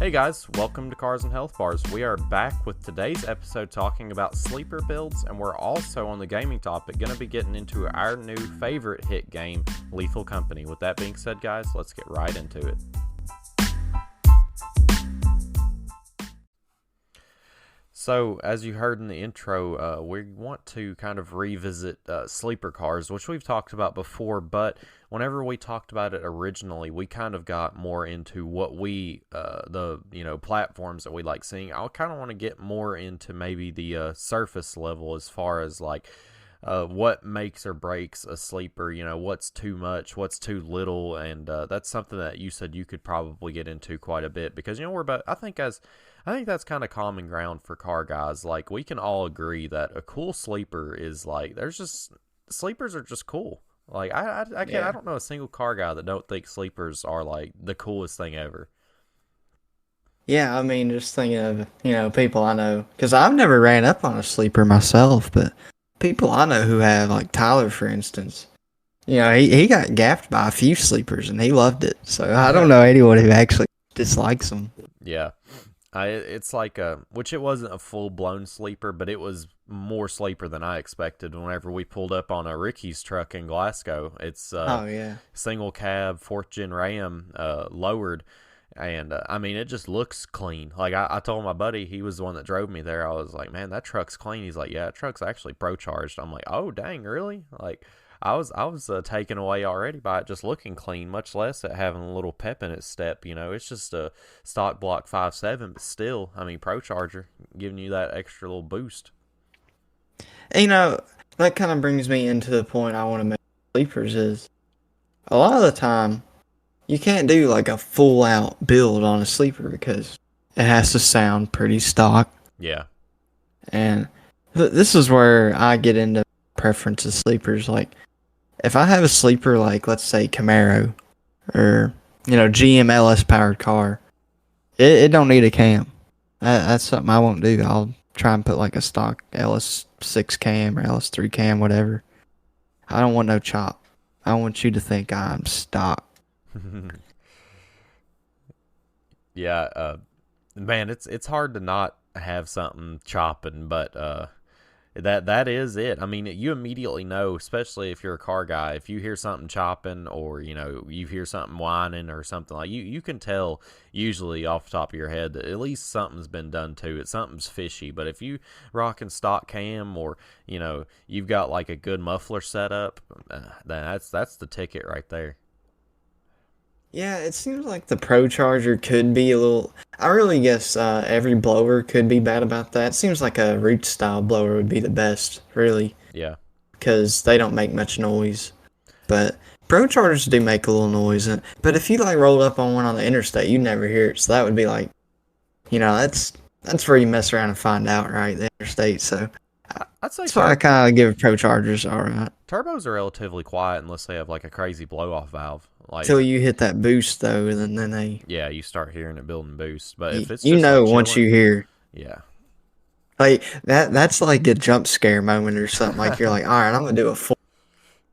Hey guys, welcome to Cars and Health Bars. We are back with today's episode talking about sleeper builds, and we're also on the gaming topic going to be getting into our new favorite hit game, Lethal Company. With that being said, guys, let's get right into it. So, as you heard in the intro, we want to kind of revisit sleeper cars, which we've talked about before, but whenever we talked about it originally, we kind of got more into what platforms that we like seeing. I kind of want to get more into maybe the surface level as far as like what makes or breaks a sleeper, what's too much, what's too little, and that's something that you said you could probably get into quite a bit because, I think that's kind of common ground for car guys. Like, we can all agree that a cool sleeper is like, sleepers are just cool. Like, I don't know a single car guy that don't think sleepers are like the coolest thing ever. Yeah, I mean, just thinking of, people I know, because I've never ran up on a sleeper myself, but people I know who have, like Tyler, for instance, he got gaffed by a few sleepers and he loved it. So I don't know anyone who actually dislikes them. Yeah. It's like which it wasn't a full-blown sleeper, but it was more sleeper than I expected whenever we pulled up on a Ricky's truck in Glasgow. It's single cab, 4th gen Ram, lowered, and it just looks clean. Like, I told my buddy, he was the one that drove me there, I was like, man, that truck's clean. He's like, yeah, that truck's actually pro-charged. I'm like, oh, dang, really? Like, I was taken away already by it just looking clean, much less it having a little pep in its step. It's just a stock block 5.7, but still, pro charger giving you that extra little boost. That kind of brings me into the point I want to make sleepers is a lot of the time you can't do like a full out build on a sleeper because it has to sound pretty stock. Yeah. And this is where I get into preference of sleepers. Like, if I have a sleeper like, let's say, Camaro or, GM LS powered car, it don't need a cam. That's something I won't do. I'll try and put like a stock LS6 cam or LS3 cam, whatever. I don't want no chop. I want you to think I'm stock. Yeah, man, it's hard to not have something chopping, but that is it. You immediately know, especially if you're a car guy, if you hear something chopping or, you hear something whining or something, like you can tell usually off the top of your head that at least something's been done to it. Something's fishy. But if you rocking stock cam or, you've got like a good muffler setup, then that's the ticket right there. Yeah, it seems like the Pro Charger could be a little... I really guess every blower could be bad about that. It seems like a Root style blower would be the best, really. Yeah. Because they don't make much noise. But Pro Chargers do make a little noise. But if you like rolled up on one on the interstate, you'd never hear it. So that would be like... that's where you mess around and find out, right? The interstate, so... I'd say that's why I kind of give Pro Chargers alright. Turbos are relatively quiet unless they have like a crazy blow-off valve. Like, until you hit that boost, though, and then they... Yeah, you start hearing it building boost. But if it's just like once you hear... Yeah. Like, that's like a jump scare moment or something. Like, you're like, alright, I'm going to do a full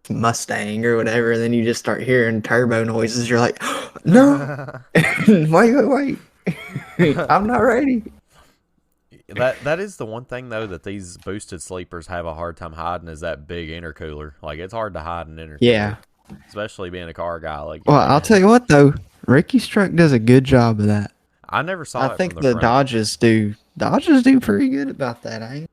Mustang or whatever, and then you just start hearing turbo noises. You're like, oh, no! wait. I'm not ready. That is the one thing, though, that these boosted sleepers have a hard time hiding is that big intercooler. Like, it's hard to hide an intercooler. Yeah. Especially being a car guy. I'll tell you what, though. Ricky's truck does a good job of that. I never saw it. I think the Dodges do. Dodges do pretty good about that, ain't it?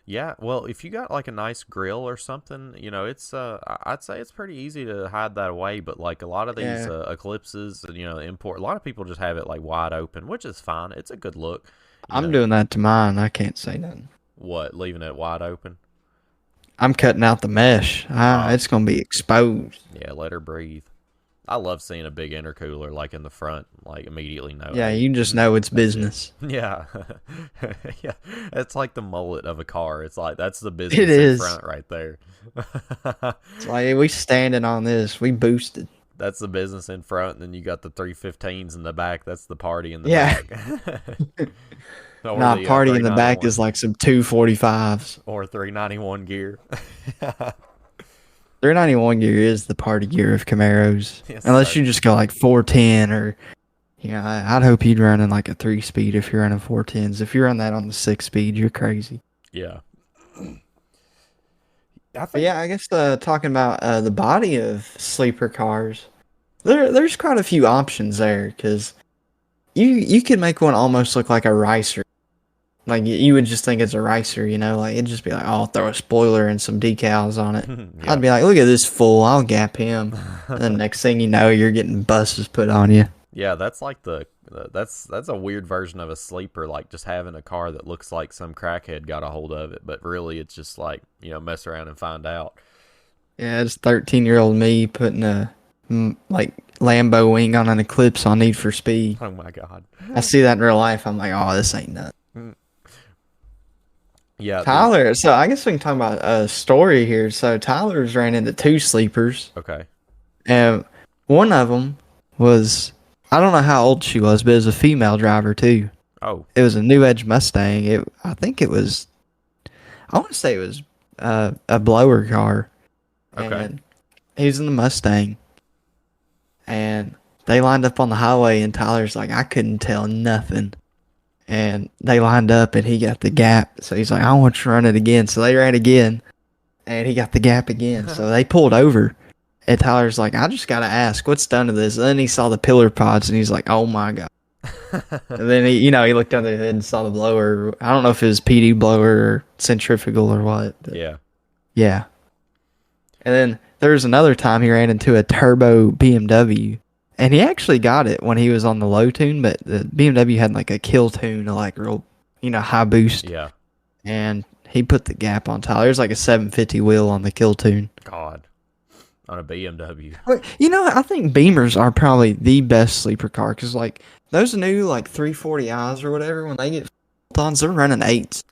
Yeah, well, if you got like a nice grill or something, it's I'd say it's pretty easy to hide that away. But like a lot of these Eclipses, import, a lot of people just have it like wide open, which is fine. It's a good look. I'm doing that to mine. I can't say nothing. What, leaving it wide open? I'm cutting out the mesh. It's going to be exposed. Yeah, let her breathe. I love seeing a big intercooler like in the front, like immediately know. Yeah, you just know it's business. Yeah. Yeah. It's like the mullet of a car. It's like that's the business in front right there. It's like we standing on this. We boosted. That's the business in front, and then you got the 315s in the back. That's the party in the back. Nah, party in the back is like some 245s. Or 391 gear. 391 gear is the party gear of Camaros. Yes, unless you just go like 410 or Yeah, I'd hope you'd run in like a 3-speed if you're running 410s. If you run that on the 6-speed, you're crazy. Yeah. But yeah, I guess talking about the body of sleeper cars, there's quite a few options there because you could make one almost look like a racer. Like you would just think it's a racer, you know, like it'd just be like, oh, I'll throw a spoiler and some decals on it. Yeah. I'd be like, look at this fool, I'll gap him. And then next thing you know, you're getting buses put on you. Yeah, that's like that's a weird version of a sleeper, like just having a car that looks like some crackhead got a hold of it, but really it's just like, mess around and find out. Yeah, it's 13-year-old me putting a like Lambo wing on an Eclipse on Need for Speed. Oh my god. I see that in real life. I'm like, oh, this ain't nothing. Yeah, Tyler. So I guess we can talk about a story here. So Tyler's ran into 2 sleepers. Okay. And one of them was, I don't know how old she was, but it was a female driver too. Oh. It was a New Edge Mustang. I think it was, I want to say it was a blower car. Okay. And he was in the Mustang. And they lined up on the highway, and Tyler's like, I couldn't tell nothing. And they lined up, and he got the gap. So he's like, I want you to run it again. So they ran again, and he got the gap again. So they pulled over. And Tyler's like, I just got to ask, what's done to this? And then he saw the pillar pods, and he's like, oh, my God. And then, he looked under the hood and saw the blower. I don't know if it was PD blower or centrifugal or what. But yeah. And then there was another time he ran into a turbo BMW. And he actually got it when he was on the low tune, but the BMW had like a kill tune, like real, high boost. Yeah. And he put the gap on Tyler. There's like a 750 wheel on the kill tune. God. On a BMW. I think Beamers are probably the best sleeper car because like those new like 340i's or whatever, when they get bolt-ons, they're running 8s.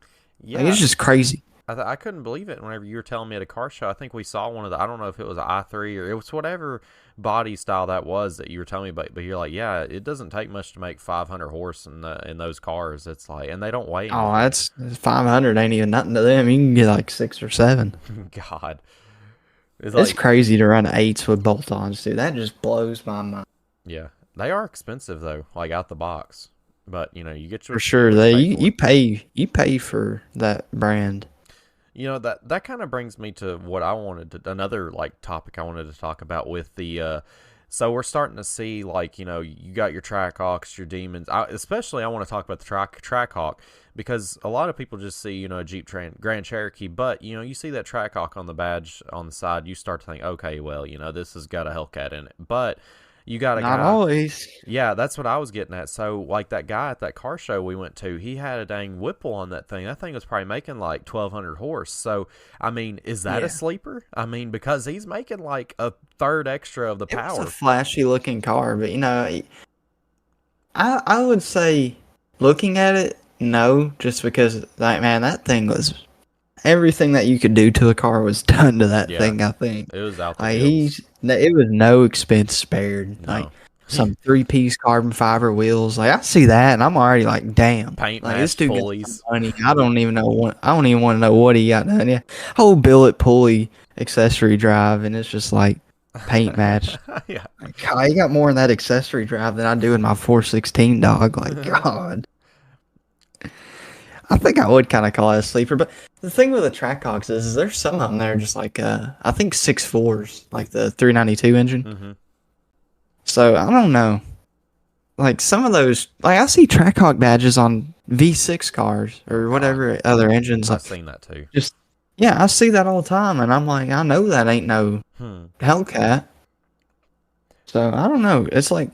Yeah. Like, it's just crazy. I couldn't believe it whenever you were telling me at a car show. I think we saw one of the, I don't know if it was an i3 or it was whatever body style that was that you were telling me about, but you're like, yeah, it doesn't take much to make 500 horse in those cars. It's like, and they don't weigh anything. Oh, that's 500 ain't even nothing to them. You can get like 6 or 7. God. It's crazy to run 8s with bolt-ons, dude. That just blows my mind. Yeah. They are expensive though, like out the box. But, you get your... For sure. You pay for that brand. That kind of brings me to what I wanted to, another like topic I wanted to talk about with the, so we're starting to see like, you got your Trackhawks, your Demons. Especially I want to talk about the Trackhawk because a lot of people just see, a Jeep Grand Cherokee, but, you see that Trackhawk on the badge on the side, you start to think, okay, well, this has got a Hellcat in it. But you got a guy. Not always. Yeah, that's what I was getting at. So, like that guy at that car show we went to, he had a dang Whipple on that thing. That thing was probably making like 1,200 horse. So, I mean, is that a sleeper? I mean, because he's making like a third extra of the power. It's a flashy looking car, but I would say looking at it, no, just because like man, that thing was everything that you could do to a car was done to that thing. I think it was out. It was no expense spared. No. Like some 3-piece carbon fiber wheels. Like I see that, and I'm already like, damn. Paint like, match pulleys. Money. I don't even want to know what he got done. Yeah, whole billet pulley accessory drive, and it's just like paint match. Yeah, like, God, you got more in that accessory drive than I do in my 416 dog. Like God. I think I would kind of call it a sleeper, but the thing with the Trackhawks is there's some of them that are just like, I think 6.4s, like the 392 engine. Mm-hmm. So, I don't know. Like, some of those, like, I see Trackhawk badges on V6 cars or whatever other engines. I've seen that too. Yeah, I see that all the time, and I'm like, I know that ain't no Hellcat. So, I don't know. It's like,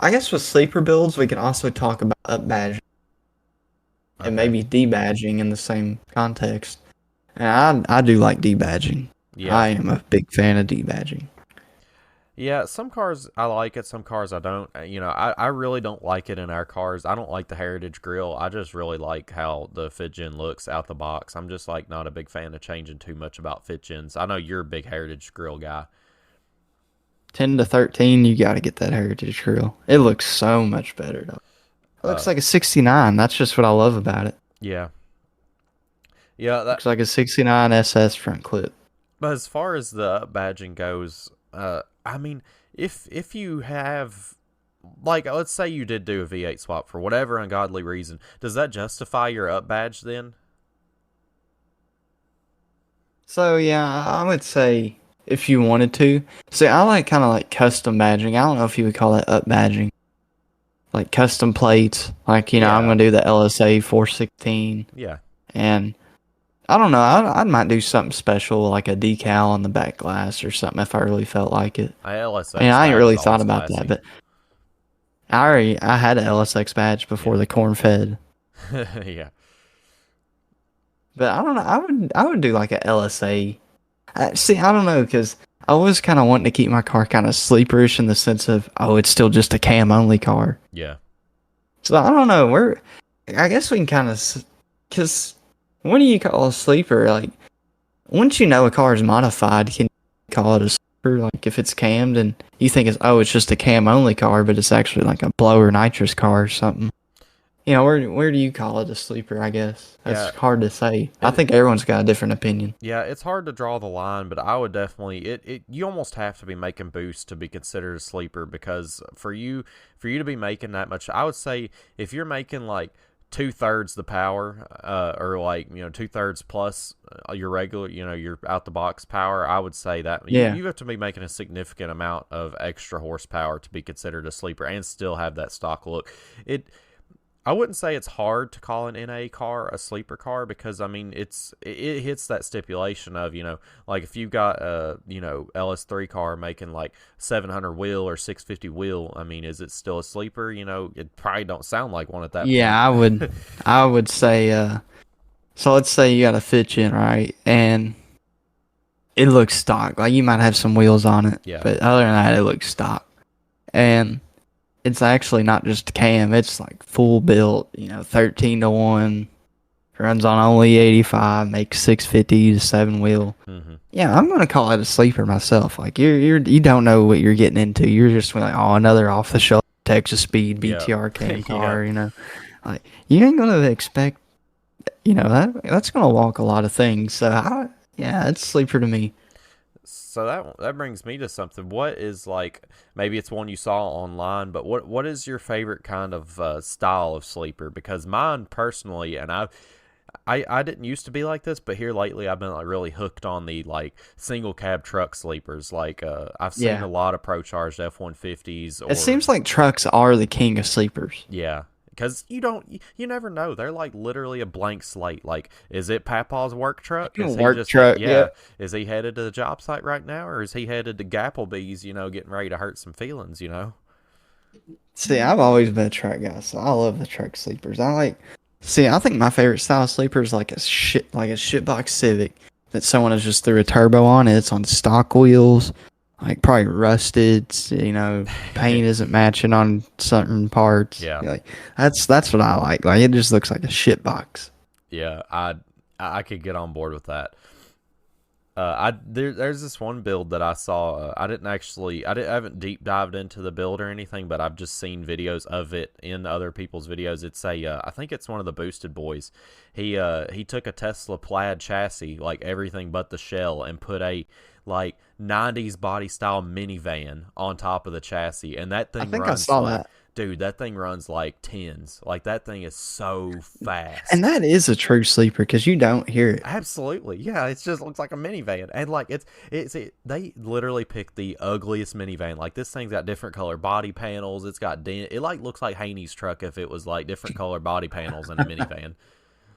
I guess with sleeper builds, we can also talk about up badging. Okay. And maybe debadging in the same context. And I do like debadging. Yeah. I am a big fan of debadging. Yeah, some cars I like it, some cars I don't. I really don't like it in our cars. I don't like the Heritage Grill. I just really like how the FitGen looks out the box. I'm just like not a big fan of changing too much about FitGens. I know you're a big Heritage Grill guy. 10 to 13, you got to get that Heritage Grill. It looks so much better, though. It looks like a 69. That's just what I love about it. Yeah. Yeah. Looks like a 69 SS front clip. But as far as the badging goes, I mean, if you have like, let's say you did do a V8 swap for whatever ungodly reason. Does that justify your up badge then? So yeah, I would say if you wanted to. See, I like kind of like custom badging. I don't know if you would call that up badging. Like custom plates. Like, I'm going to do the LSA 416. Yeah. And I don't know. I might do something special, like a decal on the back glass or something if I really felt like it. I ain't really thought about that, but I had an LSX badge before the corn fed. Yeah. But I don't know. I would do like a LSA. See, I don't know, because I was kind of wanting to keep my car kind of sleeperish in the sense of, it's still just a cam only car. Yeah. So I don't know. I guess we can kind of, because when do you call a sleeper? Like, once you know a car is modified, can you call it a sleeper? Like, if it's cammed and you think it's just a cam only car, but it's actually like a blower nitrous car or something. Where do you call it a sleeper, I guess? That's hard to say. I think everyone's got a different opinion. Yeah, it's hard to draw the line, but I would definitely you almost have to be making boost to be considered a sleeper, because for you to be making that much, I would say if you're making like 2/3 the power, or like 2/3 plus your regular, your out the box power, I would say that you have to be making a significant amount of extra horsepower to be considered a sleeper and still have that stock look. I wouldn't say it's hard to call an NA car a sleeper car, because I mean it hits that stipulation of, like if you've got a LS3 car making like 700 wheel or 650 wheel, I mean, is it still a sleeper? It probably don't sound like one at that point. Yeah, I would say so let's say you got a fit in, right? And it looks stock. Like, you might have some wheels on it, but other than that, it looks stock. And it's actually not just cam, it's like full built, 13-to-1, runs on only 85, makes 650 to 7 wheel. Mm-hmm. Yeah, I'm gonna call it a sleeper myself. Like, you don't know what you're getting into. You're just like, another off the shelf Texas Speed BTR cam car. Like, you ain't gonna expect, that's gonna walk a lot of things. So it's sleeper to me. So that brings me to something. What is, like, maybe it's one you saw online, but what is your favorite kind of style of sleeper? Because mine personally, and I didn't used to be like this, but here lately I've been like really hooked on the like single cab truck sleepers. Like I've seen a lot of pro charged F-150s. It seems like trucks are the king of sleepers. Yeah. Because you never know. They're like literally a blank slate. Like, is it Papa's work truck? Yeah. Is he headed to the job site right now, or is he headed to Gapplebee's, getting ready to hurt some feelings, See, I've always been a truck guy, so I love the truck sleepers. I think my favorite style of sleeper is like a shitbox Civic that someone has just threw a turbo on, and it's on stock wheels. Like, probably rusted, paint isn't matching on certain parts. Yeah. Like, that's what I like. Like, it just looks like a shit box. Yeah, I could get on board with that. There's this one build that I saw. I haven't deep dived into the build or anything, but I've just seen videos of it in other people's videos. It's I think it's one of the Boosted boys. He took a Tesla Plaid chassis, like everything but the shell, and put a like 90s body style minivan on top of the chassis, and that thing I think runs I saw like, that. Dude, that thing runs like tens. Like, that thing is so fast. And that is a true sleeper, because you don't hear it. Absolutely. Yeah, it just looks like a minivan. And, like, they literally picked the ugliest minivan. Like, this thing's got different color body panels. It's got it, like, looks like Haney's truck if it was, like, different color body panels in a minivan.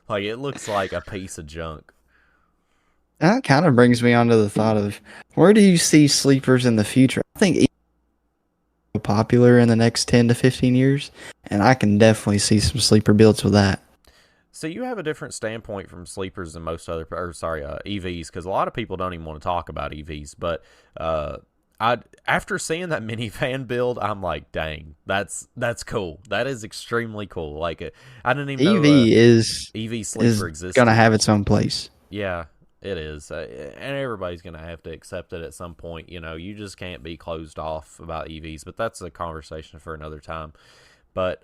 Like, it looks like a piece of junk. That kind of brings me on to the thought of, where do you see sleepers in the future? I think popular in the next 10 to 15 years, and I can definitely see some sleeper builds with that. So you have a different standpoint from sleepers than most other, EVs, because a lot of people don't even want to talk about EVs. But after seeing that minivan build, I'm like, dang, that's cool. That is extremely cool. Like, I didn't even know EV sleeper existed. Gonna have its own place. Yeah. It is, and everybody's going to have to accept it at some point. You just can't be closed off about EVs, but that's a conversation for another time. But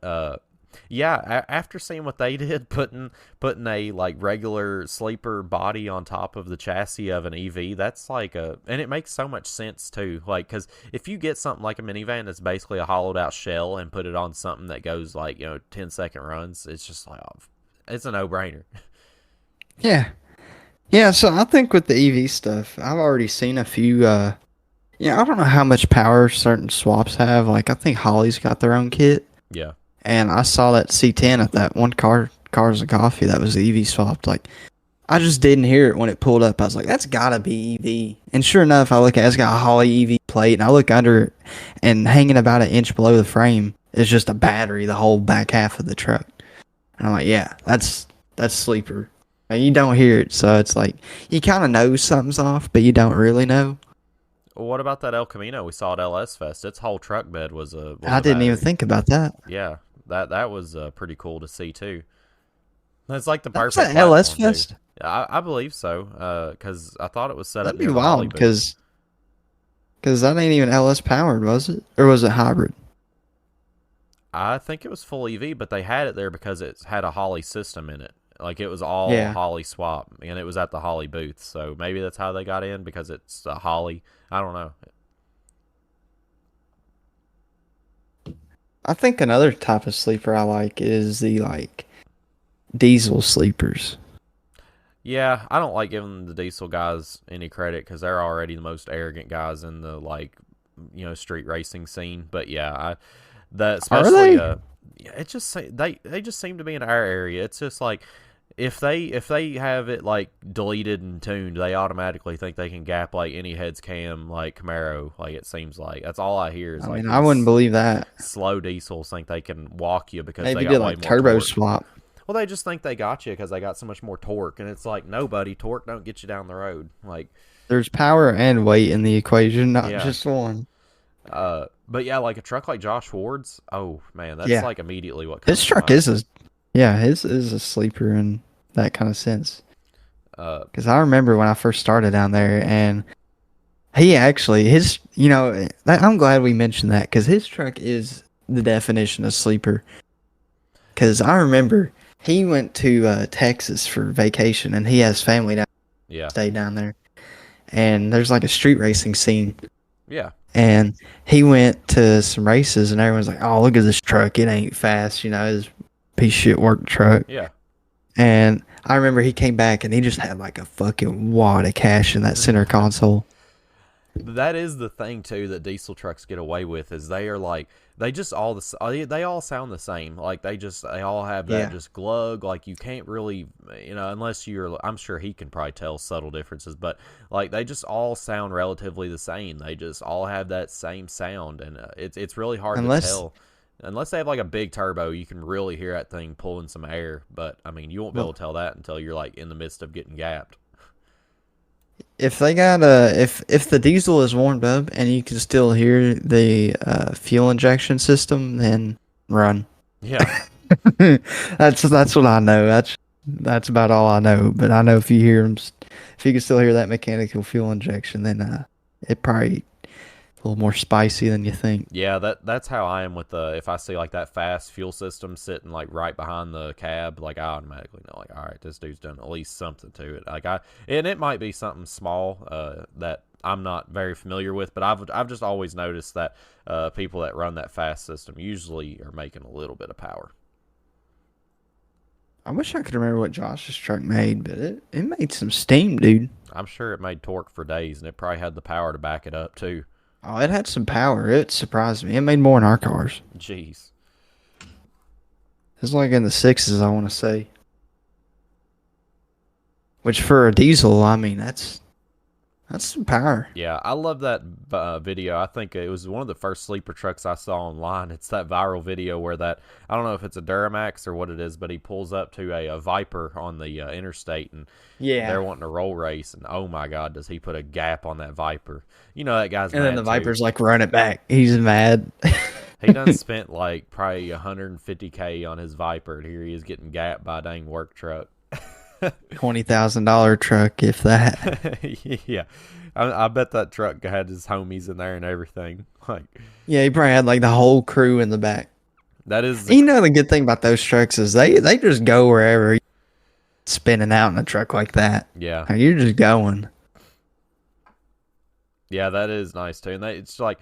Yeah, after seeing what they did, putting a like regular sleeper body on top of the chassis of an EV, that's like and it makes so much sense too. Like, because if you get something like a minivan that's basically a hollowed out shell and put it on something that goes like 10-second runs, it's just like it's a no brainer. Yeah, yeah. So I think with the EV stuff, I've already seen a few. Yeah, I don't know how much power certain swaps have. Like, I think Holly's got their own kit. Yeah. And I saw that C10 at that one Cars and Coffee that was the EV swapped. Like, I just didn't hear it when it pulled up. I was like, that's gotta be EV. And sure enough, I look at it, it's got a Holly EV plate, and I look under it, and hanging about an inch below the frame is just a battery, the whole back half of the truck. And I'm like, yeah, that's sleeper. And you don't hear it, so it's like, you kind of know something's off, but you don't really know. Well, what about that El Camino we saw at LS Fest? Its whole truck bed was I didn't even think about that. Yeah, that was pretty cool to see too. It's like the perfect platform, LS Fest. Too. I believe so, because I thought it was set That'd up. That'd be wild, because that ain't even LS powered, was it? Or was it hybrid? I think it was full EV, but they had it there because it had a Holly system in it. Like, it was all Holly swap, and it was at the Holly booth. So maybe that's how they got in, because it's a Holly. I don't know. I think another type of sleeper I like is the diesel sleepers. Yeah, I don't like giving the diesel guys any credit because they're already the most arrogant guys in the street racing scene. But yeah, especially it just they just seem to be in our area. It's just like if they have it like deleted and tuned, they automatically think they can gap like any heads cam like Camaro. Like, it seems like that's all I hear is I wouldn't believe that. Slow diesels think they can walk you because maybe they got did way like more turbo torque. swap. Well, they just think they got you because they got so much more torque, and it's like, nobody torque don't get you down the road. Like, there's power and weight in the equation, not just one. But yeah, like a truck like Josh Ward's, oh man, that's like immediately what comes his truck is his is a sleeper in that kind of sense. Because I remember when I first started down there, and he actually I'm glad we mentioned that because his truck is the definition of sleeper. Because I remember he went to Texas for vacation, and he has family down there. Yeah. Stayed down there. And there's like a street racing scene. Yeah. And he went to some races, and everyone's like, oh, look at this truck. It ain't fast. It's a piece of shit work truck. Yeah. And I remember he came back, and he just had like a fucking wad of cash in that center console. That is the thing, too, that diesel trucks get away with, is they are like, they all sound the same. Like, they all have that just glug. Like, you can't really, unless I'm sure he can probably tell subtle differences, but like, they just all sound relatively the same. They just all have that same sound, and it's really hard to tell. Unless they have like a big turbo, you can really hear that thing pulling some air. But I mean, you won't be able to tell that until you're like in the midst of getting gapped. If they got if the diesel is warmed up and you can still hear the fuel injection system, then run. Yeah, that's what I know. That's about all I know. But I know if you can still hear that mechanical fuel injection, then it probably a little more spicy than you think. Yeah, that's how I am with if I see like that fast fuel system sitting like right behind the cab, like I automatically know, like, all right, this dude's done at least something to it. Like and it might be something small that I'm not very familiar with, but I've just always noticed that people that run that fast system usually are making a little bit of power. I wish I could remember what Josh's truck made, but it made some steam, dude. I'm sure it made torque for days, and it probably had the power to back it up too. Oh, it had some power. It surprised me. It made more in our cars. Jeez. It's like in the 6s, I want to say. Which for a diesel, I mean, that's some power. Yeah, I love that video. I think it was one of the first sleeper trucks I saw online. It's that viral video where I don't know if it's a Duramax or what it is, but he pulls up to a Viper on the interstate, and they're wanting to roll race, and oh my God, does he put a gap on that Viper. That guy's mad. And then the Viper's like, run it back. He's mad. He done spent like probably $150K on his Viper, and here he is getting gapped by a dang work truck. $20,000 truck, if that. Yeah, I bet that truck had his homies in there and everything. Like, yeah, he probably had like the whole crew in the back. That is You know the good thing about those trucks is they just go wherever, spinning out in a truck like that. Yeah. Like, you're just going. Yeah, that is nice too. And it's like,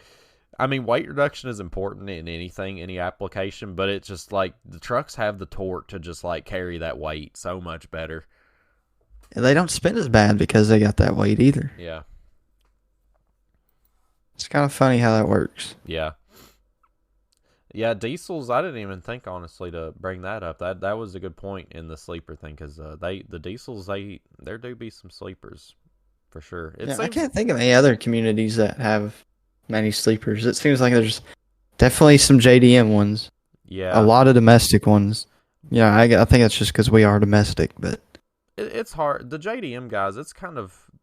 I mean, weight reduction is important in anything, any application, but it's just like the trucks have the torque to just like carry that weight so much better. And they don't spin as bad because they got that weight either. Yeah. It's kind of funny how that works. Yeah. Yeah, diesels. I didn't even think honestly to bring that up. That was a good point in the sleeper thing because the diesels there do be some sleepers for sure. I can't think of any other communities that have many sleepers. It seems like there's definitely some JDM ones. Yeah, a lot of domestic ones. Yeah, I think it's just because we are domestic, but it's hard. The JDM guys,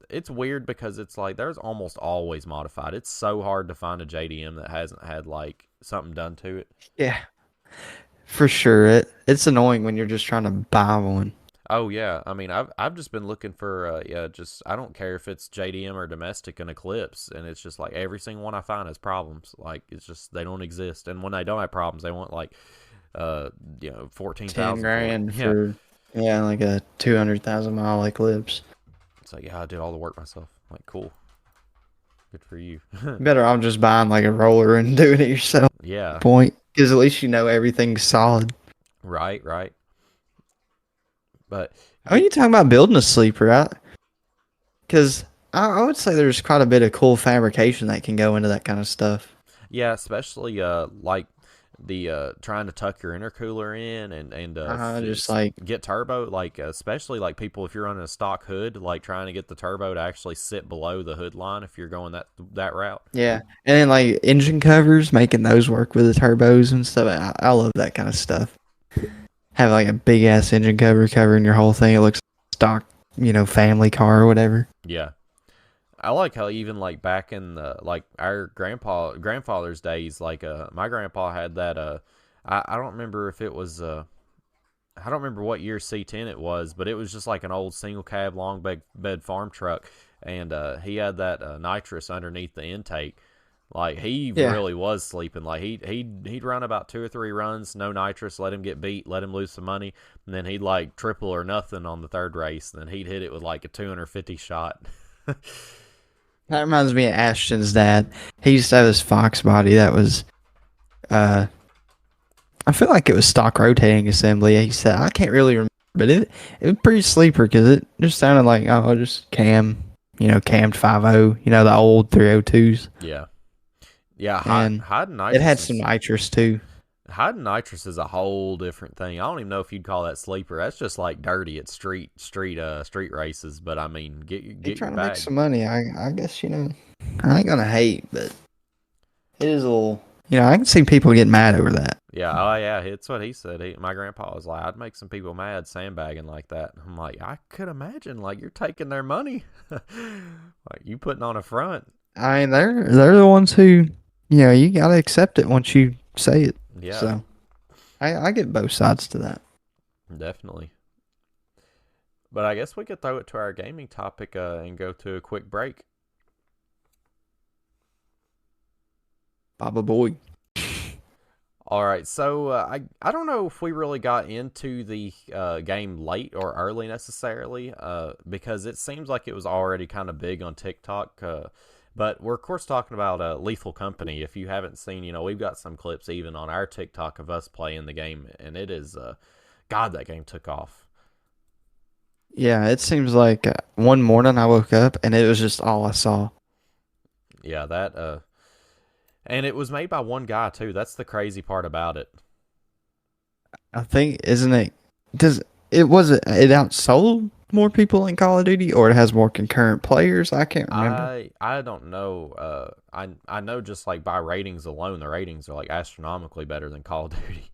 it's weird because it's like there's almost always modified. It's so hard to find a JDM that hasn't had like something done to it. Yeah, for sure. It's annoying when you're just trying to buy one. Oh yeah, I mean I've just been looking for just I don't care if it's JDM or domestic and Eclipse, and it's just like every single one I find has problems. Like it's just they don't exist, and when they don't have problems, they want like 14,000 $10,000 for like a 200,000 mile Eclipse. It's like I did all the work myself. Like cool, good for you. Better off just buying like a roller and doing it yourself. Yeah. Point, because at least you know everything's solid. Right. But are you talking about building a sleeper? Because I would say there's quite a bit of cool fabrication that can go into that kind of stuff. Yeah, especially like the trying to tuck your intercooler in and just like get turbo, like especially like people if you're running a stock hood, like trying to get the turbo to actually sit below the hood line if you're going that route. Yeah, and then like engine covers, making those work with the turbos and stuff. I love that kind of stuff. Have like a big ass engine cover covering your whole thing. It looks stock, family car or whatever. Yeah. I like how even like back in the like our grandfather's days, like my grandpa had that I don't remember if it was I don't remember what year C10 it was, but it was just like an old single cab long bed farm truck, and he had that nitrous underneath the intake. Like he really was sleeping. Like he'd run about 2 or 3 runs, no nitrous, let him get beat, let him lose some money, and then he'd like triple or nothing on the third race, and then he'd hit it with like a 250 shot. That reminds me of Ashton's dad. He used to have this Fox body that was, I feel like it was stock rotating assembly. He said, I can't really remember, but it was pretty sleeper because it just sounded like, just cammed 5.0, the old 302s. Yeah. Yeah, hide nitrous. It had some nitrous too. Hide nitrous is a whole different thing. I don't even know if you'd call that sleeper. That's just like dirty at street races. But I mean, get trying your to make some money. I guess I ain't gonna hate, but it is a little. I can see people getting mad over that. Yeah, oh yeah, it's what he said. My grandpa was like, I'd make some people mad sandbagging like that. I'm like, I could imagine, like you're taking their money, like you putting on a front. I mean, they're the ones who. You gotta accept it once you say it. Yeah. So, I get both sides to that. Definitely. But I guess we could throw it to our gaming topic and go to a quick break. Baba boy. All right, so I don't know if we really got into the game late or early necessarily because it seems like it was already kind of big on TikTok. But we're, of course, talking about Lethal Company. If you haven't seen, we've got some clips even on our TikTok of us playing the game, and it is, God, that game took off. Yeah, it seems like one morning I woke up, and it was just all I saw. Yeah, and it was made by one guy, too. That's the crazy part about it. I think, isn't it, it outsold more people in Call of Duty, or it has more concurrent players? I can't remember. I don't know. I know just like by ratings alone, the ratings are like astronomically better than Call of Duty.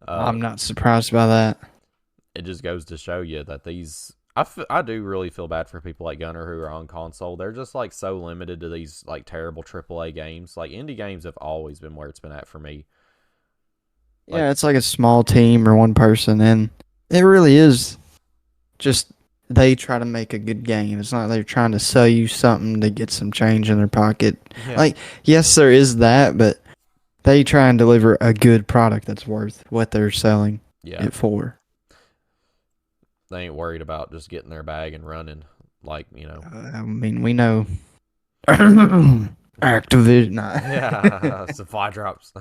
I'm not surprised by that. It just goes to show you that I do really feel bad for people like Gunner who are on console. They're just like so limited to these like terrible AAA games. Like indie games have always been where it's been at for me. Yeah, it's like a small team or one person, and it really is just they try to make a good game. It's not they're trying to sell you something to get some change in their pocket. Yeah. Like, yes, there is that, but They try and deliver a good product that's worth what they're selling it for. They ain't worried about just getting their bag and running. Like, you know. I mean, we know Activision. Yeah, supply drops.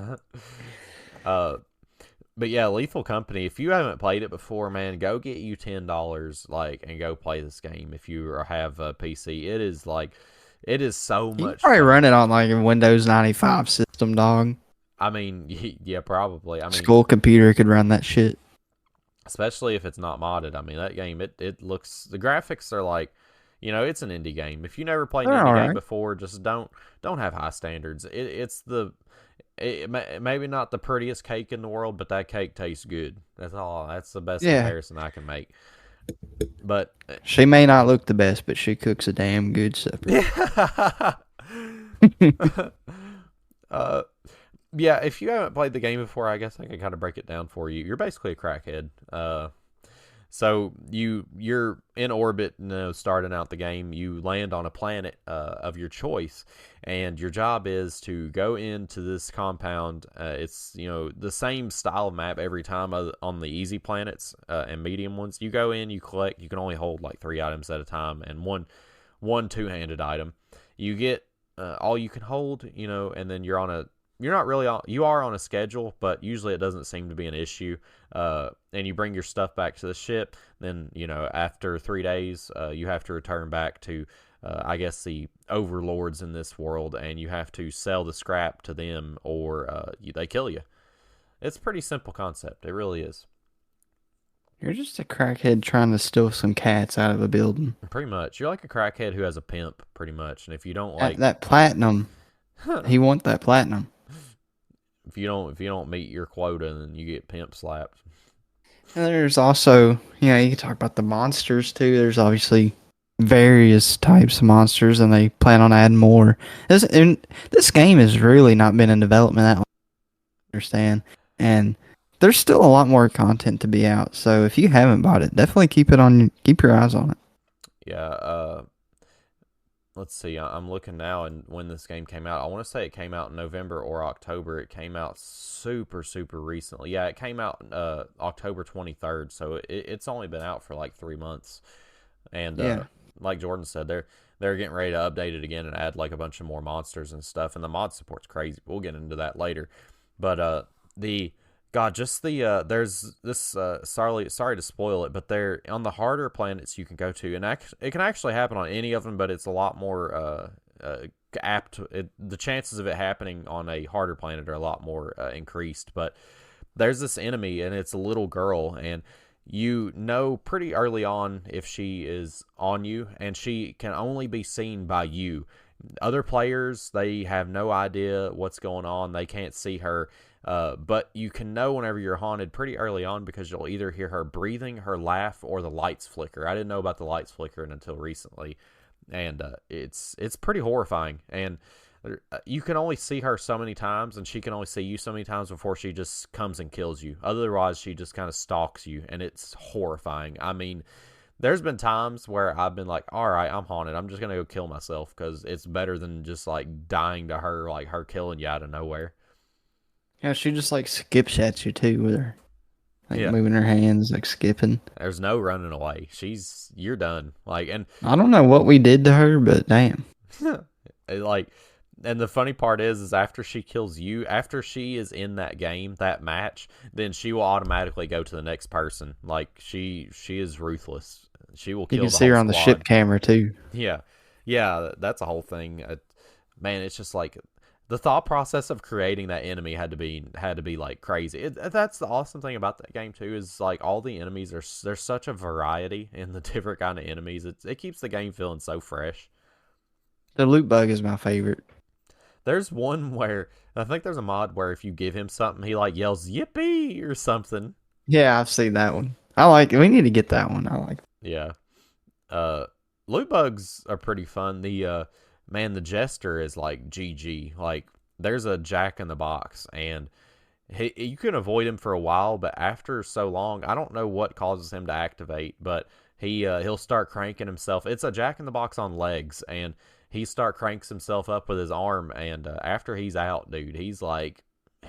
But yeah, Lethal Company. If you haven't played it before, man, go get you $10, like, and go play this game. If you have a PC, it is so much. You probably run it on like a Windows 95 system, dog. I mean, yeah, probably. I mean, school computer could run that shit. Especially if it's not modded. I mean, that game, it looks, the graphics are like, you know, it's an indie game. If you never played an indie game before, just don't have high standards. Maybe not the prettiest cake in the world, but that cake tastes good. That's all. That's the best comparison I can make. But she may not look the best, but she cooks a damn good supper. Yeah, if you haven't played the game before, I guess I can kind of break it down for you. You're basically a crackhead. So you're in orbit, starting out the game. You land on a planet of your choice, and your job is to go into this compound. It's the same style of map every time on the easy planets and medium ones. You go in, you collect. You can only hold like 3 items at a time, and one two-handed item. You get all you can hold, and then you are on a schedule, but usually it doesn't seem to be an issue. And you bring your stuff back to the ship. Then, after 3 days, you have to return back to, I guess, the overlords in this world, and you have to sell the scrap to them, or they kill you. It's a pretty simple concept. It really is. You're just a crackhead trying to steal some cats out of a building. Pretty much. You're like a crackhead who has a pimp, pretty much. And if you don't like that platinum, he wants that platinum. If you don't meet your quota, then you get pimp slapped. And there's also, you can talk about the monsters too. There's obviously various types of monsters, and they plan on adding more. This game has really not been in development that long, I understand, and there's still a lot more content to be out. So if you haven't bought it, definitely keep your eyes on it. Yeah. Let's see. I'm looking now, and when this game came out, I want to say it came out in November or October. It came out super, super recently. Yeah, it came out October 23rd, so it's only been out for like 3 months. And like Jordan said, they're getting ready to update it again and add like a bunch of more monsters and stuff. And the mod support's crazy. We'll get into that later. But there's this, sorry to spoil it, but they're on the harder planets you can go to, and it can actually happen on any of them, but it's a lot more apt. The chances of it happening on a harder planet are a lot more increased. But there's this enemy, and it's a little girl, and you know pretty early on if she is on you, and she can only be seen by you. Other players, they have no idea what's going on. They can't see her. But you can know whenever you're haunted pretty early on, because you'll either hear her breathing, her laugh, or the lights flicker. I didn't know about the lights flickering until recently, and it's pretty horrifying. And you can only see her so many times, and she can only see you so many times before she just comes and kills you. Otherwise, she just kind of stalks you, and it's horrifying. I mean, there's been times where I've been like, all right, I'm haunted. I'm just going to go kill myself, because it's better than just like dying to her, like her killing you out of nowhere. Yeah, she just like skips at you too with her, moving her hands, like skipping. There's no running away. You're done. And I don't know what we did to her, but damn. And the funny part is after she kills you, after she is in that game, that match, then she will automatically go to the next person. Like she is ruthless. She will kill. You can see her on the ship camera too. Yeah, that's a whole thing. Man, it's just like, the thought process of creating that enemy had to be like crazy. That's the awesome thing about that game too, is like all the enemies there's such a variety in the different kind of enemies. It keeps the game feeling so fresh. The loot bug is my favorite. There's one where I think there's a mod where if you give him something, he like yells "Yippee" or something. Yeah, I've seen that one. I like it. We need to get that one. I like it. Yeah. Loot bugs are pretty fun. The Jester is like GG. Like, there's a Jack in the Box, and you can avoid him for a while, but after so long, I don't know what causes him to activate, but he'll start cranking himself. It's a Jack in the Box on legs, and cranks himself up with his arm, and after he's out, dude, he's like,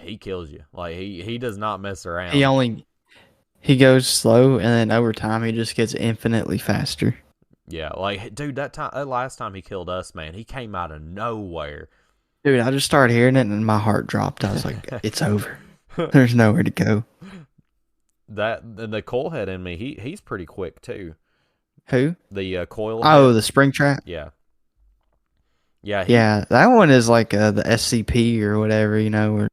he kills you. Like he does not mess around. He goes slow, and then over time he just gets infinitely faster. Yeah, like dude, that last time he killed us, man, he came out of nowhere. Dude, I just started hearing it, and my heart dropped. I was like, "It's over. There's nowhere to go." The coil head in me, he's pretty quick too. Who? The coil head. Oh, the spring trap. Yeah. Yeah. Yeah, that one is like the SCP or whatever, where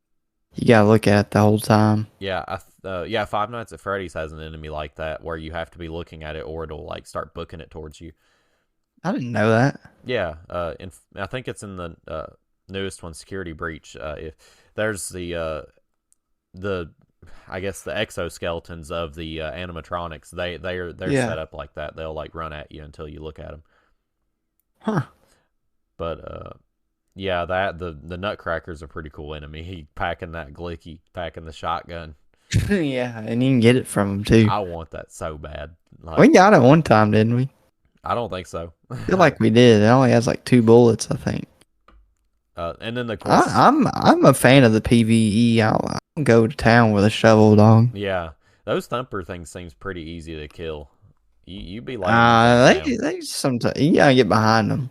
you gotta look at it the whole time. Yeah, yeah. Five Nights at Freddy's has an enemy like that where you have to be looking at it or it'll like start booking it towards you. I didn't know that. Yeah, I think it's in the newest one, Security Breach. If there's the I guess the exoskeletons of the animatronics, they're set up like that. They'll like run at you until you look at them. Huh. But yeah, the Nutcracker's a pretty cool enemy. He packing that glicky, packing the shotgun. Yeah, and you can get it from him too. I want that so bad. Like, we got it one time, didn't we? I don't think so. I feel like we did. It only has like 2 bullets, I think. And then I'm a fan of the PVE. I'll go to town with a shovel, dog. Yeah, those thumper things seems pretty easy to kill. You be like, they sometimes you gotta get behind them.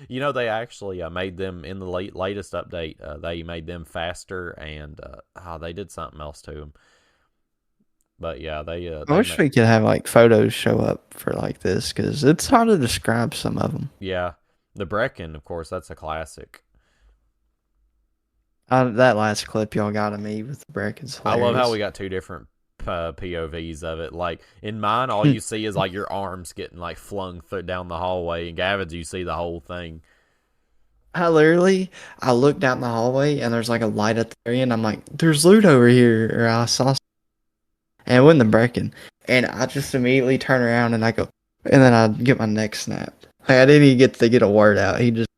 They actually made them in the latest update. They made them faster, and they did something else to them. But yeah, they. I wish we could have like photos show up for like this because it's hard to describe some of them. Yeah, the Brecken, of course, that's a classic. That last clip y'all got of me with the Brecken's hilarious. I love how we got 2 different POVs of it. Like in mine, all you see is like your arms getting like flung down the hallway, and Gavin's you see the whole thing. I look down the hallway and there's like a light at the area, and I'm like, "There's loot over here," or I saw, and it wasn't the Brecken, and I just immediately turn around and I go, and then I get my neck snapped. Like, I didn't even get to get a word out. He just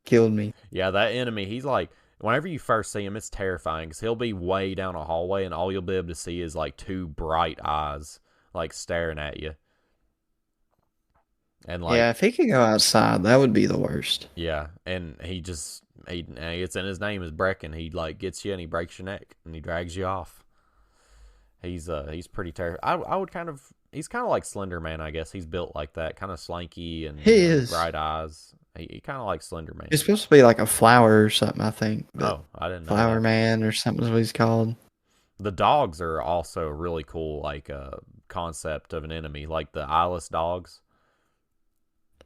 killed me. Yeah, that enemy, he's like. Whenever you first see him, it's terrifying because he'll be way down a hallway and all you'll be able to see is like 2 bright eyes like staring at you. And like, yeah, if he could go outside, that would be the worst. Yeah, and it's in his name is Brecken. He like gets you and he breaks your neck and he drags you off. He's pretty terrifying. He's kind of like Slender Man, I guess. He's built like that, kind of slanky and he is bright eyes. He kind of like Slender Man. He's supposed to be like a flower or something, I think. I didn't know. Flower Man or something is what he's called. The dogs are also a really cool like concept of an enemy, like the eyeless dogs.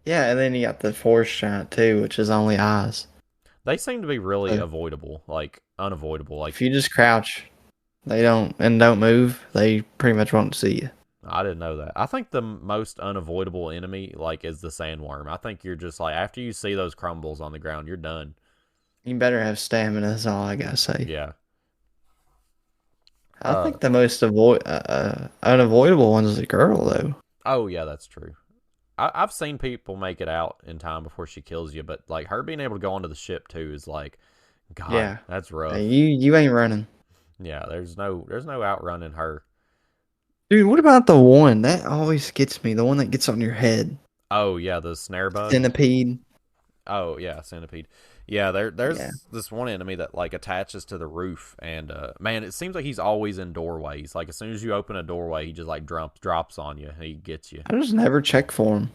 Yeah, and then you got the forest giant too, which is only eyes. They seem to be really avoidable, like unavoidable. Like if you just crouch, they don't move, they pretty much won't see you. I didn't know that. I think the most unavoidable enemy, like, is the sandworm. I think you're just like, after you see those crumbles on the ground, you're done. You better have stamina, is all I gotta say. Yeah. I think the most unavoidable one is the girl, though. Oh, yeah, that's true. I've seen people make it out in time before she kills you, but, like, her being able to go onto the ship, too, is like, God, that's rough. Hey, you ain't running. Yeah, there's no outrunning her. Dude, what about the one? That always gets me. The one that gets on your head. Oh, yeah, the snare bug. Centipede. Oh, yeah, centipede. Yeah, there's this one enemy that, like, attaches to the roof. And, man, it seems like he's always in doorways. Like, as soon as you open a doorway, he just, like, drops on you. He gets you. I just never check for him.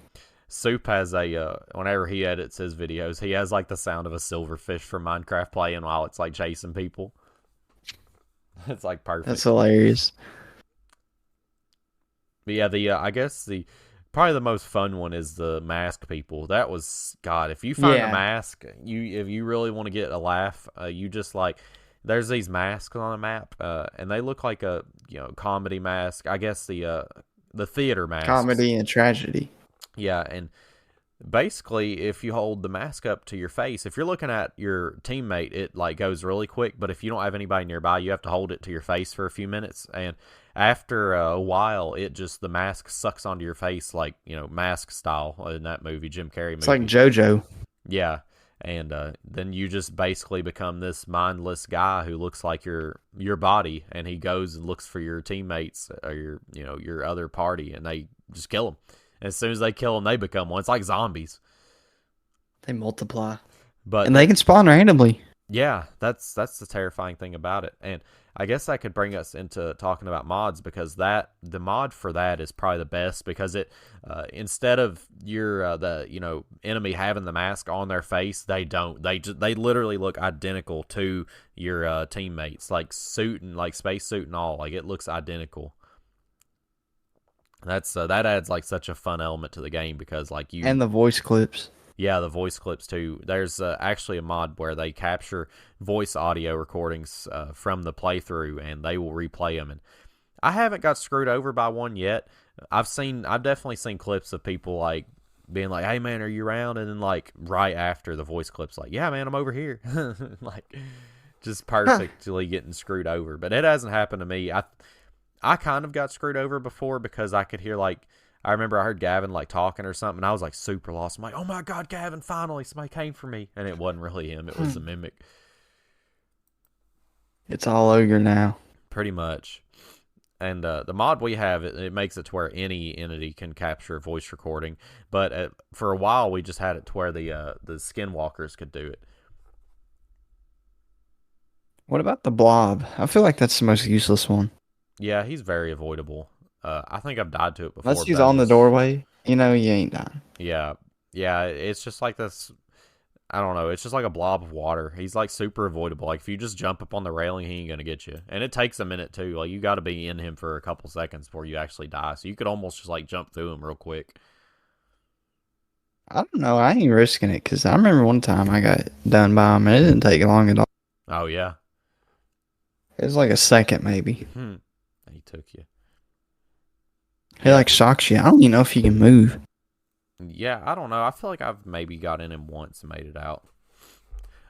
Soup has whenever he edits his videos, he has, like, the sound of a silverfish from Minecraft playing while it's, like, chasing people. It's, like, perfect. That's hilarious. But yeah, I guess probably the most fun one is the mask people. That was, God, if you find a mask, if you really want to get a laugh, you just like, there's these masks on the map, and they look like a comedy mask. I guess the theater mask. Comedy and tragedy. Yeah, and basically, if you hold the mask up to your face, if you're looking at your teammate, it like goes really quick. But if you don't have anybody nearby, you have to hold it to your face for a few minutes. And after a while, the mask sucks onto your face like, Mask style in that movie, Jim Carrey movie. It's like JoJo. Yeah. And then you just basically become this mindless guy who looks like your body, and he goes and looks for your teammates or your other party, and they just kill them. And as soon as they kill them, they become one. It's like zombies. They multiply. And they can spawn randomly. Yeah, that's the terrifying thing about it. And I guess that could bring us into talking about mods, because the mod for that is probably the best, because it instead of your the enemy having the mask on their face, they don't. They literally look identical to your teammates, like suit and like space suit and all. Like, it looks identical. That adds like such a fun element to the game, because like and the voice clips. Yeah, the voice clips too. There's actually a mod where they capture voice audio recordings from the playthrough, and they will replay them. And I haven't got screwed over by one yet. I've definitely seen clips of people like being like, "Hey man, are you around?" And then like right after the voice clips, like, "Yeah man, I'm over here." Like, just perfectly getting screwed over. But it hasn't happened to me. I kind of got screwed over before, because I could hear like, I remember I heard Gavin like talking or something, and I was like super lost. I'm like, oh my god, Gavin, finally somebody came for me. And it wasn't really him, it was the mimic. It's all ogre now. Pretty much. And the mod we have, it makes it to where any entity can capture voice recording. But for a while, we just had it to where the skinwalkers could do it. What about the blob? I feel like that's the most useless one. Yeah, he's very avoidable. I think I've died to it before. Unless he's on the doorway, you ain't dying. Yeah. Yeah, it's just like this. I don't know. It's just like a blob of water. He's like super avoidable. Like, if you just jump up on the railing, he ain't going to get you. And it takes a minute too. Like, you got to be in him for a couple seconds before you actually die. So you could almost just like jump through him real quick. I don't know. I ain't risking it, because I remember one time I got done by him and it didn't take long at all. Oh, yeah. It was like a second maybe. He took you. He like shocks you. I don't even know if he can move. Yeah, I don't know. I feel like I've maybe got in him once and made it out.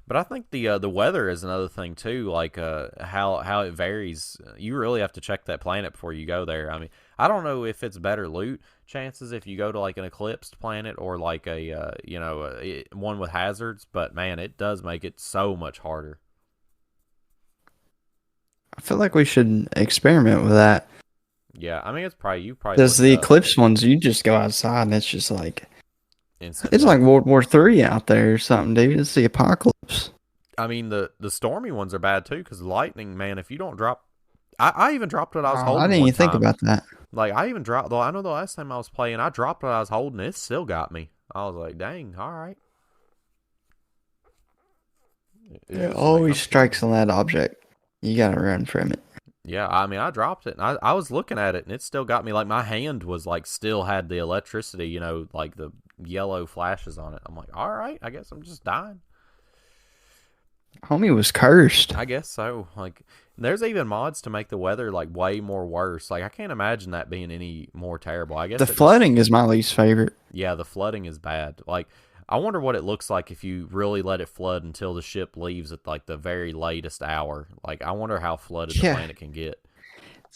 But I think the weather is another thing too. Like how it varies. You really have to check that planet before you go there. I mean, I don't know if it's better loot chances if you go to like an eclipsed planet or like a one with hazards. But man, it does make it so much harder. I feel like we should experiment with that. Yeah, I mean, it's probably because the eclipse ones, you just go outside and it's just like instant it's like World War III out there or something, dude. It's the apocalypse. I mean, the stormy ones are bad too, because lightning, man. If you don't drop, I even dropped what I was holding. I didn't even think about that. Like, I even dropped. Though I know the last time I was playing, I dropped what I was holding. It still got me. I was like, dang, all right. It always strikes on that object. You gotta run from it. Yeah, I mean, I dropped it, and I was looking at it, and it still got me. Like, my hand was, like, still had the electricity, like the yellow flashes on it. I'm like, all right, I guess I'm just dying. Homie was cursed. I guess so. Like, there's even mods to make the weather, like, way more worse. Like, I can't imagine that being any more terrible. I guess the flooding is my least favorite. Yeah, the flooding is bad. Like, I wonder what it looks like if you really let it flood until the ship leaves at like the very latest hour. Like, I wonder how flooded the planet can get.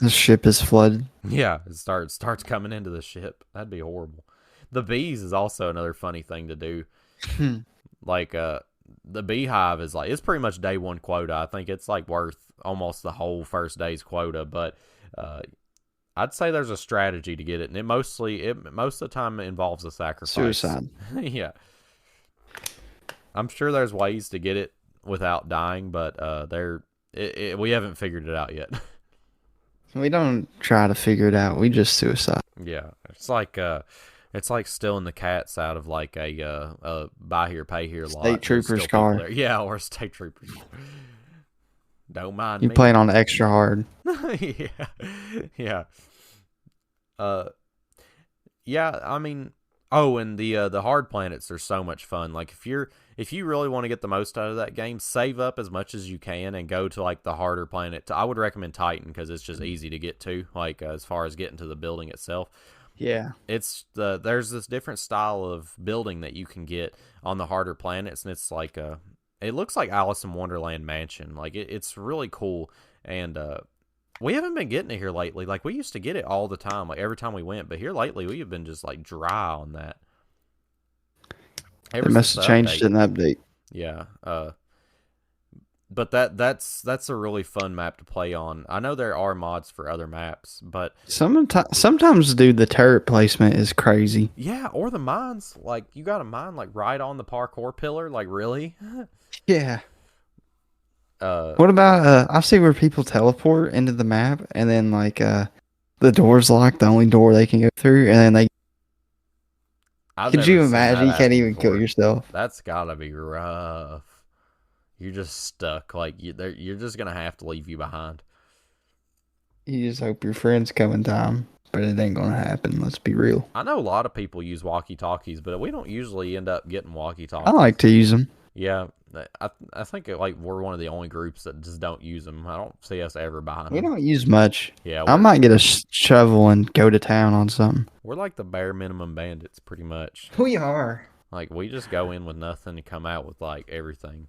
The ship is flooded. Yeah, it starts coming into the ship. That'd be horrible. The bees is also another funny thing to do. Like, the beehive is like, it's pretty much day one quota. I think it's like worth almost the whole first day's quota, but I'd say there's a strategy to get it, and it most of the time involves a sacrifice. Suicide. Yeah. I'm sure there's ways to get it without dying, but we haven't figured it out yet. We don't try to figure it out. We just suicide. Yeah, it's like stealing the cats out of like a buy here pay here lot. State trooper's car. Yeah, or a state trooper's. Don't mind you me. Playing on extra hard. Yeah. Yeah. I mean. Oh, and the hard planets are so much fun. Like, if you really want to get the most out of that game, save up as much as you can and go to like the harder planet. I would recommend Titan, because it's just easy to get to. Like, as far as getting to the building itself. Yeah, there's this different style of building that you can get on the harder planets, and it's like it looks like Alice in Wonderland Mansion. Like, it's really cool, and we haven't been getting it here lately. Like, we used to get it all the time, like every time we went. But here lately, we have been just like dry on that. They must have changed it in the update. Yeah. But that's a really fun map to play on. I know there are mods for other maps, but sometimes, dude, the turret placement is crazy. Yeah, or the mines. Like, you got a mine like right on the parkour pillar. Like, really? Yeah. What about I see where people teleport into the map and then like the door's locked, the only door they can go through, and then they. I've Could never you seen that imagine? You can't happen even kill before. yourself. That's gotta be rough. You're just stuck. Like you're just gonna have to leave you behind. You just hope your friends come in time, but it ain't gonna happen. Let's be real. I know a lot of people use walkie-talkies, but we don't usually end up getting I like walkie-talkies. to use them. Yeah, I think like we're one of the only groups that just don't use them. I don't see us ever behind We them. don't use much. Yeah, I might get a shovel and go to town on something. we're like the bare minimum bandits, pretty much. We are. Like we just go in with nothing and come out with like everything.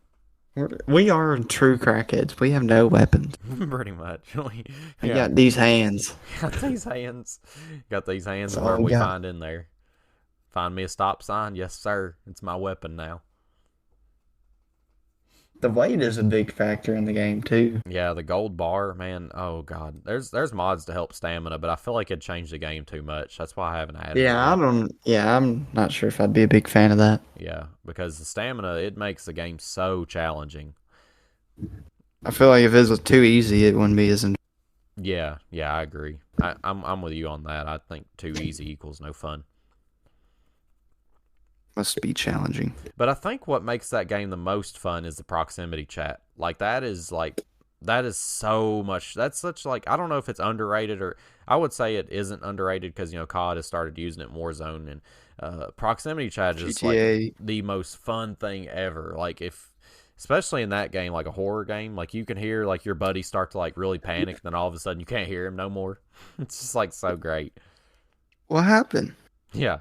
We are true crackheads. We have no weapons. Pretty much. We got these hands. Got these hands. Got these hands. That's Where all we we got. find in there. Find me a stop sign. Yes, sir. It's my weapon now. The weight is a big factor in the game too. Yeah, the gold bar, man. Oh god, there's mods to help stamina, but I feel like it changed the game too much. That's why I haven't added it yet. I'm not sure if I'd be a big fan of that. Yeah, because the stamina, it makes the game so challenging. I feel like if it was too easy, it wouldn't be as. Yeah, I agree. I'm with you on that. I think too easy equals no fun. Must be challenging. But I think what makes that game the most fun is the proximity chat. That is so much. That's such like, I don't know if it's underrated, or I would say it isn't underrated because COD has started using it in Warzone, and proximity chat is like the most fun thing ever. Like especially in that game, like a horror game, like you can hear like your buddy start to like really panic, then all of a sudden you can't hear him no more. It's just like so great. What happened? Yeah.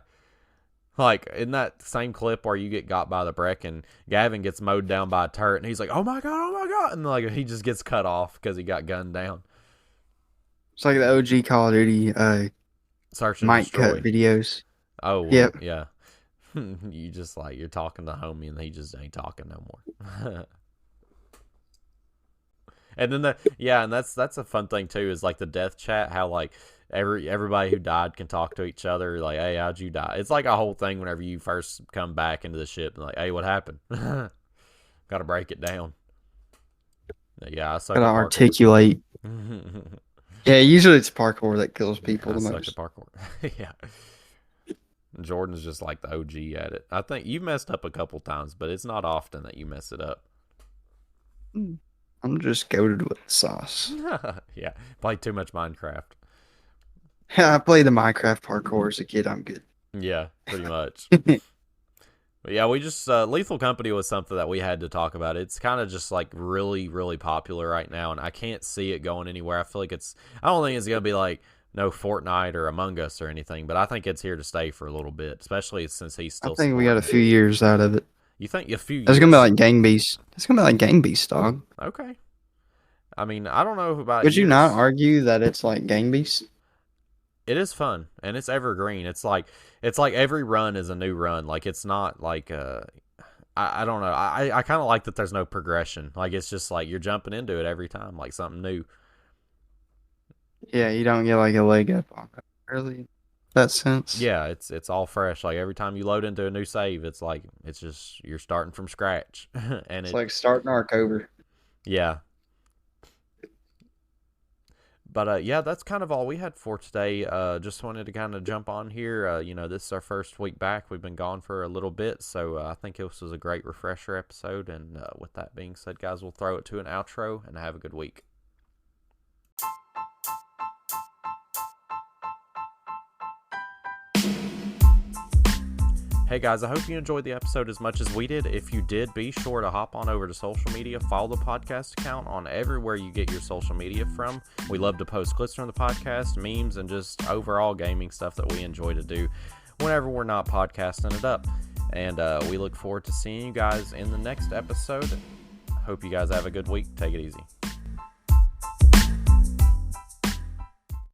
Like, in that same clip where you get got by the Breck and Gavin gets mowed down by a turret and he's like, oh my God. And like he just gets cut off because he got gunned down. It's like the OG Call of Duty Search and mic destroy cut videos. Oh, well, yep. Yeah. You just like, you're talking to homie and he just ain't talking no more. And then and that's a fun thing too, is like the death chat, how like everybody who died can talk to each other, like, hey, how'd you die? It's like a whole thing whenever you first come back into the ship and like, hey, what happened? Gotta break it down. Yeah, I suck Gotta at articulate. Yeah, usually it's parkour that kills people the suck most. At parkour. Yeah. Jordan's just like the OG at it. I think you've messed up a couple times, but it's not often that you mess it up. I'm just goated with sauce. Yeah, play too much Minecraft. I played the Minecraft parkour as a kid. I'm good. Yeah, pretty much. But yeah, we just Lethal Company was something that we had to talk about. It's kind of just like really, really popular right now, and I can't see it going anywhere. I feel like I don't think it's gonna be like no Fortnite or Among Us or anything, but I think it's here to stay for a little bit, especially since he's still. I think we got a few years out of it. You think a few years? It's gonna be like Gang Beast. It's gonna be like Gang Beast, dog. Okay. I mean, I don't know about. Would you not argue that it's like Gang Beast? It is fun and it's evergreen. It's like every run is a new run. Like it's not like I don't know. I kind of like that there's no progression. Like it's just like you're jumping into it every time, like something new. Yeah, you don't get like a leg up on it, really. That sense. Yeah, it's all fresh. Like every time you load into a new save, it's like it's just you're starting from scratch. And it's like starting Arc over. Yeah. But yeah, that's kind of all we had for today. Just wanted to kind of jump on here. This is our first week back. We've been gone for a little bit, so I think this was a great refresher episode. And with that being said, guys, we'll throw it to an outro and have a good week. Hey guys, I hope you enjoyed the episode as much as we did. If you did, be sure to hop on over to social media, follow the podcast account on everywhere you get your social media from. We love to post clips from the podcast, memes, and just overall gaming stuff that we enjoy to do whenever we're not podcasting it up. And we look forward to seeing you guys in the next episode. Hope you guys have a good week. Take it easy.